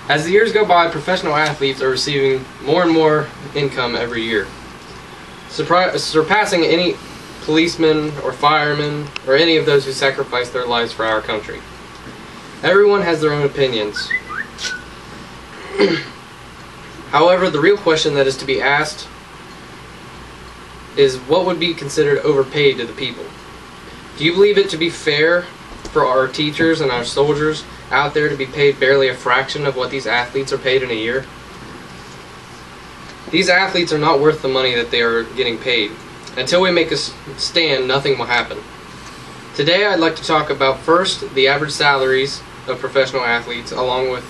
As the years go by, professional athletes are receiving more and more income every year, surpassing any policemen or firemen or any of those who sacrifice their lives for our country. Everyone has their own opinions. However, the real question that is to be asked is what would be considered overpaid to the people? Do you believe it to be fair for our teachers and our soldiers out there to be paid barely a fraction of what these athletes are paid in a year? These athletes are not worth the money that they are getting paid. Until we make a stand, nothing will happen. Today I'd like to talk about first the average salaries of professional athletes along with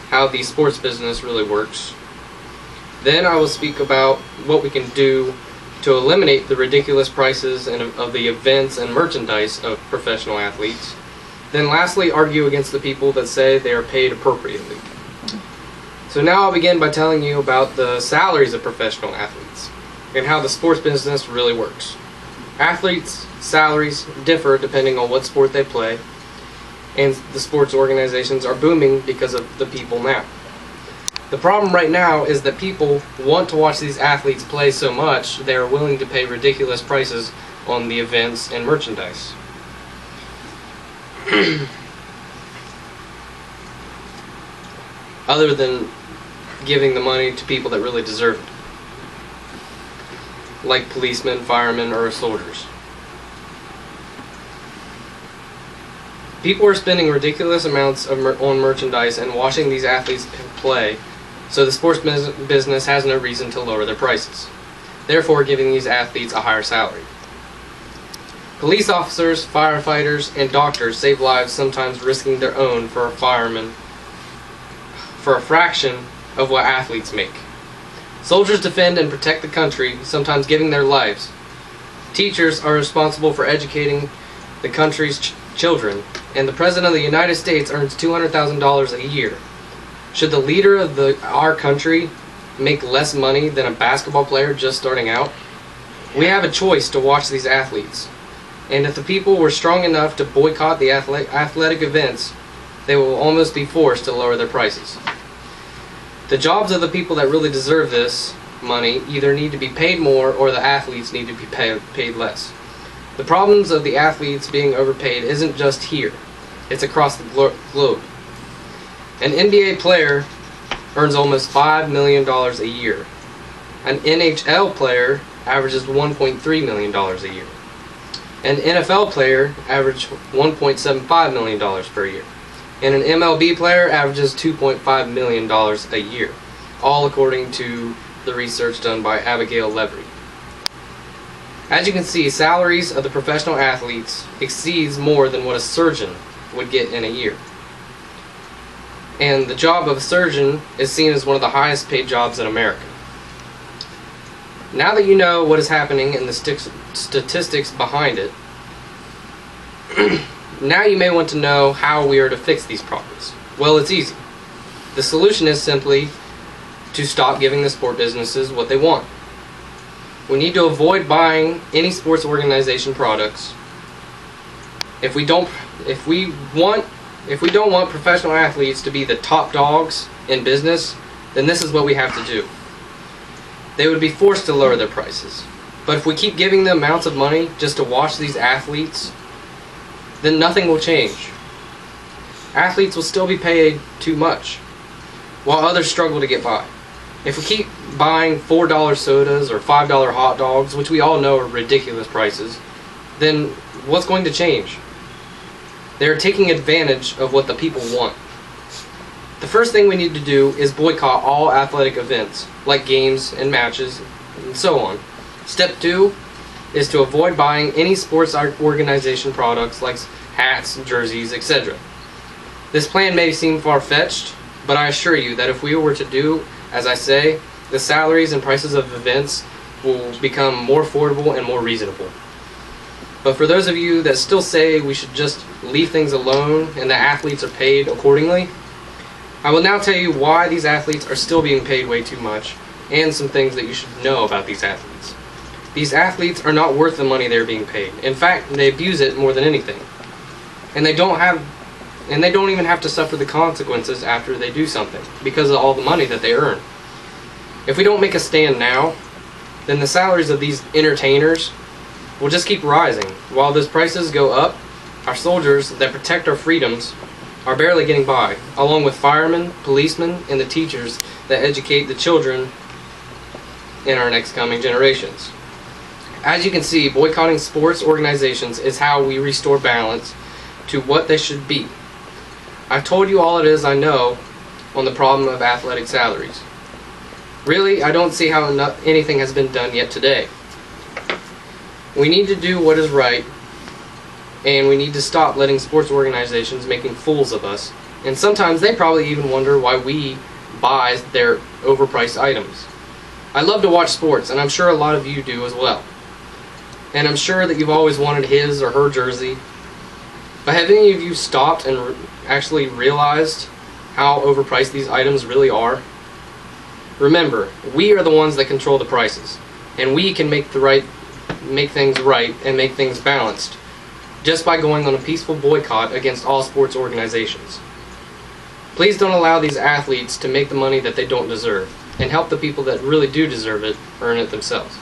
how the sports business really works. Then I will speak about what we can do to eliminate the ridiculous prices of the events and merchandise of professional athletes. Then lastly, argue against the people that say they are paid appropriately. So now I'll begin by telling you about the salaries of professional athletes and how the sports business really works. Athletes' salaries differ depending on what sport they play, and the sports organizations are booming because of the people now. The problem right now is that people want to watch these athletes play so much they are willing to pay ridiculous prices on the events and merchandise. Other than giving the money to people that really deserve it, like policemen, firemen, or soldiers. People are spending ridiculous amounts on merchandise and watching these athletes play, so the sports business has no reason to lower their prices, therefore giving these athletes a higher salary. Police officers, firefighters, and doctors save lives, sometimes risking their own for a fireman for a fraction of what athletes make. Soldiers defend and protect the country, sometimes giving their lives. Teachers are responsible for educating the country's children, and the President of the United States earns $200,000 a year. Should the leader of our country make less money than a basketball player just starting out? We have a choice to watch these athletes, and if the people were strong enough to boycott the athletic events, they will almost be forced to lower their prices. The jobs of the people that really deserve this money either need to be paid more or the athletes need to be paid less. The problems of the athletes being overpaid isn't just here, it's across the globe. An NBA player earns almost $5 million a year. An NHL player averages $1.3 million a year. An NFL player averages $1.75 million per year. And an MLB player averages $2.5 million a year, all according to the research done by Abigail Levry. As you can see, salaries of the professional athletes exceeds more than what a surgeon would get in a year. And the job of a surgeon is seen as one of the highest paid jobs in America. Now that you know what is happening and the statistics behind it, now you may want to know how we are to fix these problems. Well, it's easy. The solution is simply to stop giving the sport businesses what they want. We need to avoid buying any sports organization products. If we don't want professional athletes to be the top dogs in business, then this is what we have to do. They would be forced to lower their prices. But if we keep giving them amounts of money just to watch these athletes, then nothing will change. Athletes will still be paid too much, while others struggle to get by. If we keep buying $4 sodas or $5 hot dogs, which we all know are ridiculous prices, then what's going to change? They're taking advantage of what the people want. The first thing we need to do is boycott all athletic events, like games and matches, and so on. Step 2 is to avoid buying any sports organization products like hats, jerseys, etc. This plan may seem far-fetched, but I assure you that if we were to do as I say, the salaries and prices of events will become more affordable and more reasonable. But for those of you that still say we should just leave things alone and the athletes are paid accordingly, I will now tell you why these athletes are still being paid way too much and some things that you should know about these athletes. These athletes are not worth the money they're being paid. In fact, they abuse it more than anything. And they don't have and they don't even have to suffer the consequences after they do something because of all the money that they earn. If we don't make a stand now, then the salaries of these entertainers will just keep rising. While those prices go up, our soldiers that protect our freedoms are barely getting by, along with firemen, policemen, and the teachers that educate the children in our next coming generations. As you can see, boycotting sports organizations is how we restore balance to what they should be. I've told you all it is I know on the problem of athletic salaries. Really, I don't see how anything has been done yet today. We need to do what is right, and we need to stop letting sports organizations making fools of us. And sometimes they probably even wonder why we buy their overpriced items. I love to watch sports, and I'm sure a lot of you do as well. And I'm sure that you've always wanted his or her jersey. But have any of you stopped and actually realized how overpriced these items really are? Remember, we are the ones that control the prices, and we can make things right and make things balanced just by going on a peaceful boycott against all sports organizations. Please don't allow these athletes to make the money that they don't deserve, and help the people that really do deserve it earn it themselves.